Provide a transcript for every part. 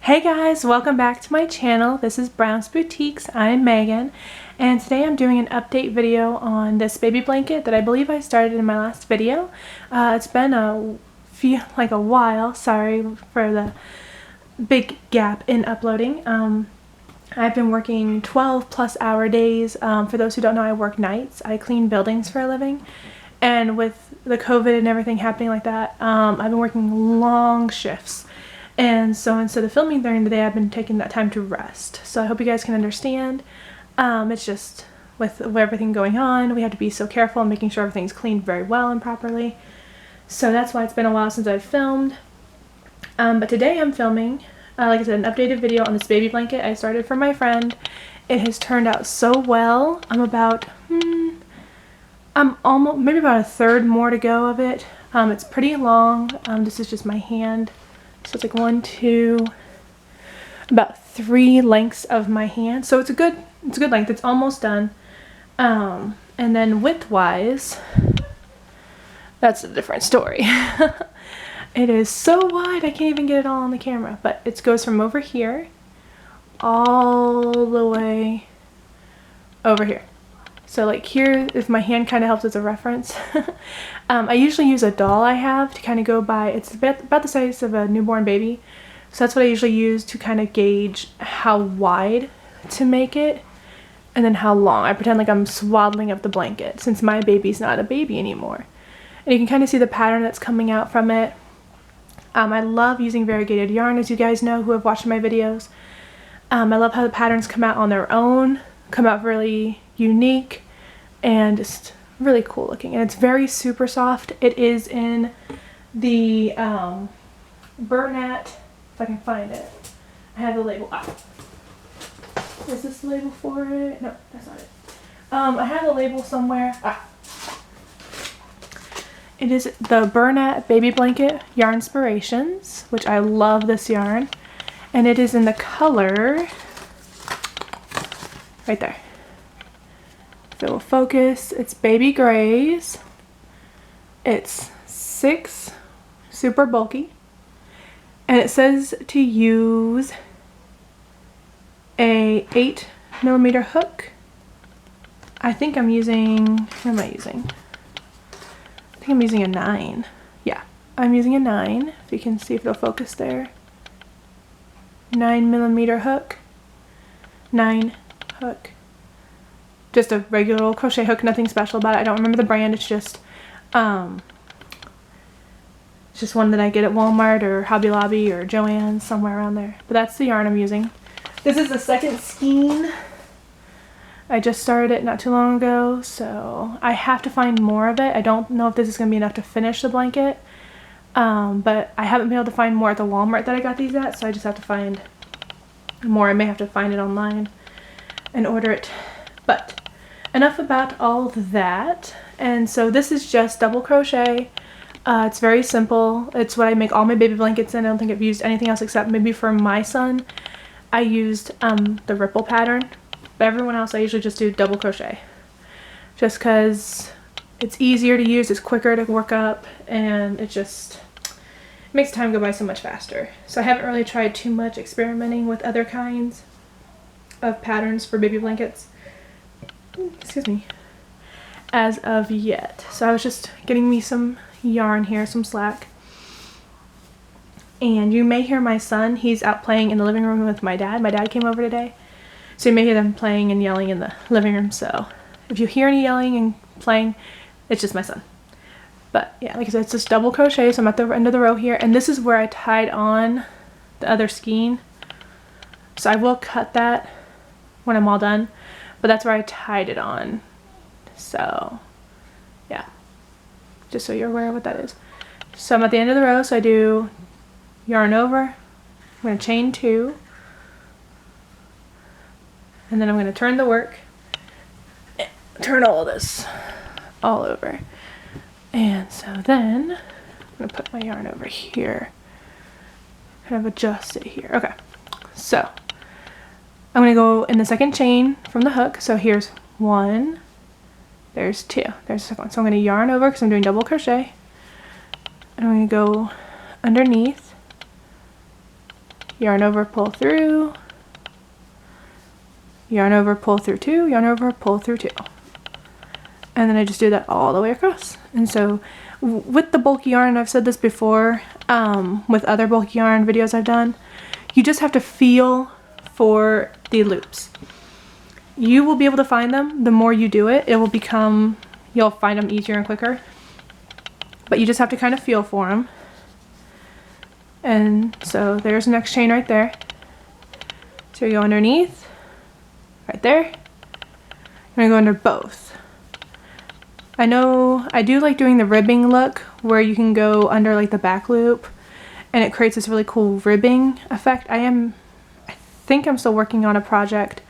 Hey guys, welcome back to my channel. This is Brown's Boutiques. I'm Megan, and today I'm doing an update video on this baby blanket that I believe I started in my last video. It's been a while. Sorry for the big gap in uploading. I've been working 12+ hour days. For those who don't know, I work nights. I clean buildings for a living, and with the COVID and everything happening like that, I've been working long shifts. And so instead of filming during the day, I've been taking that time to rest. So I hope you guys can understand. It's just with everything going on, we have to be so careful and making sure everything's cleaned very well and properly. So that's why it's been a while since I've filmed. But today I'm filming, like I said, an updated video on this baby blanket I started for my friend. It has turned out so well. I'm almost, maybe about a third more to go of it. It's pretty long. This is just my hand. So it's like about 3 lengths of my hand. So it's a good length. It's almost done. And then width-wise, that's a different story. It is so wide, I can't even get it all on the camera. But it goes from over here all the way over here. So like here, if my hand kind of helps as a reference, I usually use a doll I have to kind of go by. It's about the size of a newborn baby. So that's what I usually use to kind of gauge how wide to make it and then how long. I pretend like I'm swaddling up the blanket since my baby's not a baby anymore. And you can kind of see the pattern that's coming out from it. I love using variegated yarn, as you guys know who have watched my videos. I love how the patterns come out on their own, come out really unique and just really cool looking, and it's very super soft. It is in the Bernat, if I can find it. I have the label. Is this the label for it? No, that's not it. I have the label somewhere. It is the Bernat Baby Blanket Yarn Inspirations, which I love this yarn, and it is in the color right there. If it will focus, it's baby grays. It's 6, super bulky, and it says to use a 8mm hook. I think I'm using, what am I using? I think I'm using a 9. Yeah, I'm using a 9. If you can see if it'll focus there. 9mm hook. 9 hook. Just a regular old crochet hook, nothing special about it. I don't remember the brand. It's just one that I get at Walmart or Hobby Lobby or Joann's, somewhere around there. But that's the yarn I'm using. This is the second skein. I just started it not too long ago, so I have to find more of it. I don't know if this is going to be enough to finish the blanket, but I haven't been able to find more at the Walmart that I got these at, so I just have to find more. I may have to find it online and order it. But enough about all of that. And so this is just double crochet. It's very simple. It's what I make all my baby blankets in. I don't think I've used anything else except maybe for my son. I used the ripple pattern. But everyone else I usually just do double crochet. Just because it's easier to use, it's quicker to work up, and it just makes time go by so much faster. So I haven't really tried too much experimenting with other kinds of patterns for baby blankets. Excuse me, as of yet. So I was just getting me some yarn here, some slack, and you may hear my son. He's out playing in the living room with my dad. My dad came over today, so you may hear them playing and yelling in the living room. So if you hear any yelling and playing, it's just my son. But yeah, like I said, it's just double crochet. So I'm at the end of the row here, and this is where I tied on the other skein. So I will cut that when I'm all done. But that's where I tied it on. So, yeah. Just so you're aware of what that is. So I'm at the end of the row, so I do yarn over. I'm going to chain 2. And then I'm going to turn the work. Turn all of this all over. And so then I'm going to put my yarn over here. Kind of adjust it here. Okay. So I'm going to go in the second chain from the hook. So here's 1, there's 2, there's the second one. So I'm going to yarn over because I'm doing double crochet. And I'm going to go underneath yarn over, pull through, yarn over, pull through 2, yarn over, pull through 2. And then I just do that all the way across. And so with the bulky yarn, I've said this before, with other bulky yarn videos I've done, you just have to feel for the loops. You will be able to find them. The more you do it, it will become, you'll find them easier and quicker. But you just have to kind of feel for them. And so there's the next chain right there. So you go underneath, right there. I'm gonna go under both. I know I do like doing the ribbing look where you can go under like the back loop and it creates this really cool ribbing effect. I think I'm still working on a project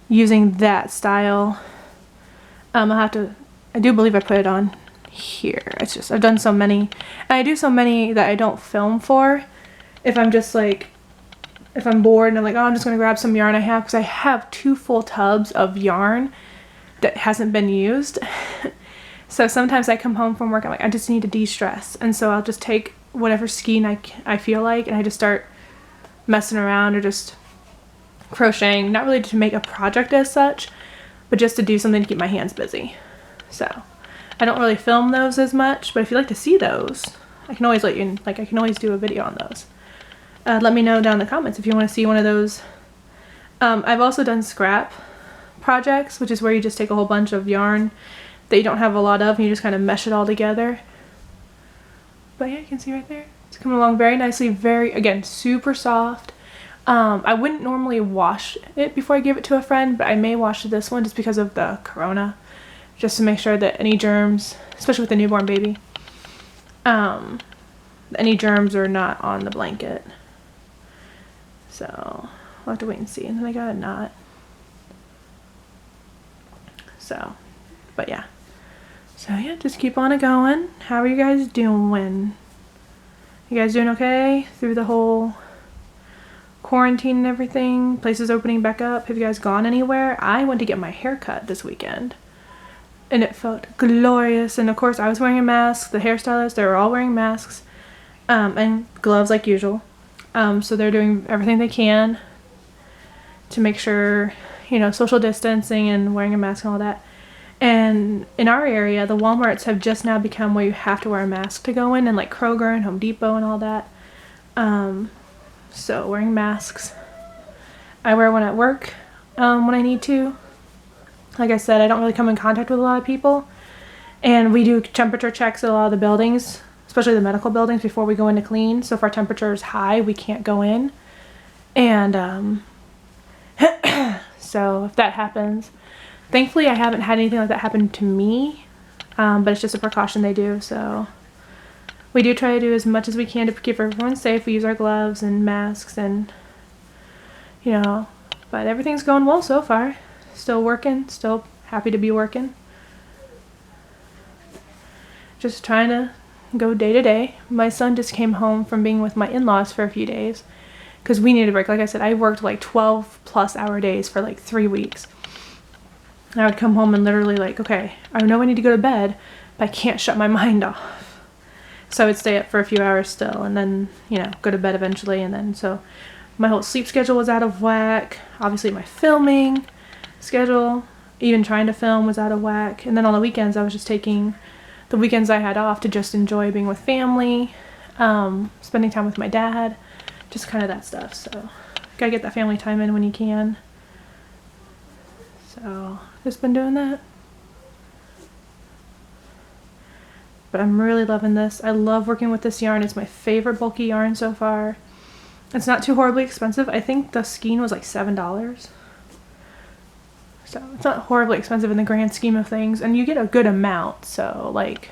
using that style. I do believe I put it on here. It's just, I've done so many, and I do so many that I don't film for. If I'm just like, if I'm bored and I'm like, oh, I'm just gonna grab some yarn I have, because I have 2 full tubs of yarn that hasn't been used. So sometimes I come home from work, I'm like, I just need to de-stress, and so I'll just take whatever skein I feel like, and I just start messing around or just crocheting, not really to make a project as such, but just to do something to keep my hands busy. So I don't really film those as much, but if you'd like to see those, I can always let you, I can always do a video on those. Let me know down in the comments if you want to see one of those. I've also done scrap projects, which is where you just take a whole bunch of yarn that you don't have a lot of and you just kind of mesh it all together. But yeah, you can see right there. It's coming along very nicely, very, again, super soft. I wouldn't normally wash it before I give it to a friend, but I may wash this one just because of the corona, just to make sure that any germs, especially with a newborn baby, any germs are not on the blanket. So I'll have to wait and see. And then I got a knot. So, but yeah. So yeah, just keep on it going. How are you guys doing? You guys doing okay through the whole quarantine and everything? Places opening back up. Have you guys gone anywhere? I went to get my hair cut this weekend, and it felt glorious. And of course, I was wearing a mask. The hairstylists, they were all wearing masks, and gloves like usual. So they're doing everything they can to make sure, you know, social distancing and wearing a mask and all that. And in our area, the Walmarts have just now become where you have to wear a mask to go in, and like Kroger and Home Depot and all that. So wearing masks. I wear one at work when I need to. Like I said, I don't really come in contact with a lot of people. And we do temperature checks at a lot of the buildings, especially the medical buildings, before we go in to clean. So if our temperature is high, we can't go in. And so if that happens, thankfully I haven't had anything like that happen to me, but it's just a precaution they do. So we do try to do as much as we can to keep everyone safe. We use our gloves and masks and, you know, but everything's going well so far. Still working, still happy to be working. Just trying to go day to day. My son just came home from being with my in-laws for a few days because we needed a break. Like I said, I worked like 12+ hour days for like 3 weeks. I would come home and literally like, okay, I know I need to go to bed, but I can't shut my mind off. So I would stay up for a few hours still and then, you know, go to bed eventually. And then so my whole sleep schedule was out of whack. Obviously my filming schedule, even trying to film, was out of whack. And then on the weekends, I was just taking the weekends I had off to just enjoy being with family, spending time with my dad, just kind of that stuff. So gotta get that family time in when you can. So just been doing that. But I'm really loving this. I love working with this yarn. It's my favorite bulky yarn so far. It's not too horribly expensive. I think the skein was like $7. So it's not horribly expensive in the grand scheme of things. And you get a good amount. So like,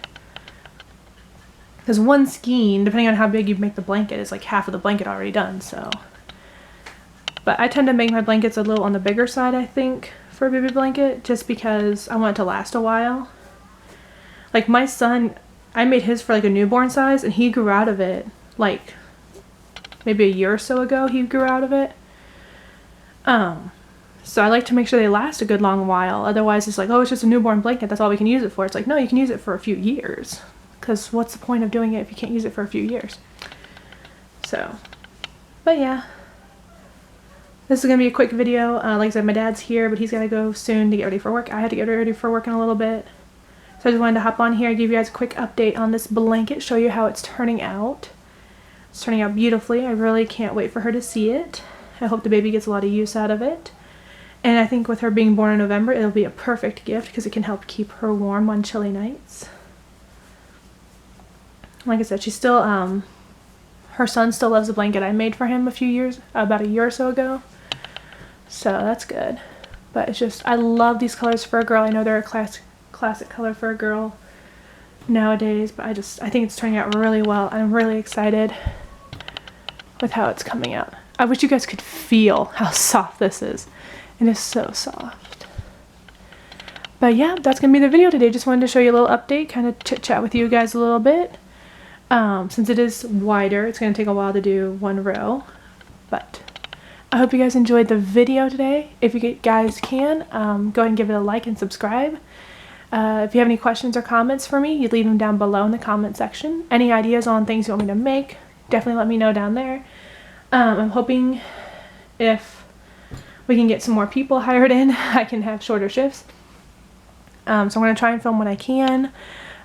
because one skein, depending on how big you make the blanket, is like half of the blanket already done. So, but I tend to make my blankets a little on the bigger side, I think, for a baby blanket, just because I want it to last a while. Like my son, I made his for like a newborn size, and he grew out of it like maybe a year or so ago. He grew out of it. So I like to make sure they last a good long while. Otherwise it's like, oh, it's just a newborn blanket, that's all we can use it for. It's like, no, you can use it for a few years, because what's the point of doing it if you can't use it for a few years? So, but yeah, This is going to be a quick video. Like I said, my dad's here, but he's got to go soon to get ready for work. I had to get ready for work in a little bit. So I just wanted to hop on here, give you guys a quick update on this blanket, show you how it's turning out. It's turning out beautifully. I really can't wait for her to see it. I hope the baby gets a lot of use out of it. And I think with her being born in November, it'll be a perfect gift because it can help keep her warm on chilly nights. Like I said, she's still, her son still loves the blanket I made for him about a year or so ago. So that's good. But it's just, I love these colors for a girl. I know they're a classic color for a girl nowadays, but I think it's turning out really well. I'm really excited with how it's coming out. I wish you guys could feel how soft this is. It is so soft. But yeah, that's gonna be the video today. Just wanted to show you a little update, kind of chit chat with you guys a little bit. Since it is wider, it's gonna take a while to do one row, but I hope you guys enjoyed the video today. If you guys can, go ahead and give it a like and subscribe. If you have any questions or comments for me, you leave them down below in the comment section. Any ideas on things you want me to make, definitely let me know down there. I'm hoping if we can get some more people hired in, I can have shorter shifts. So I'm going to try and film when I can.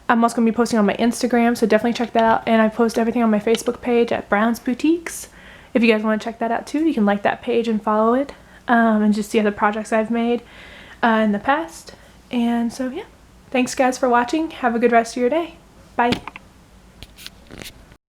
I'm also going to be posting on my Instagram, so definitely check that out. And I post everything on my Facebook page at Brown's Boutiques. If you guys want to check that out too, you can like that page and follow it, and just see other projects I've made in the past. And so yeah, thanks guys for watching. Have a good rest of your day. Bye.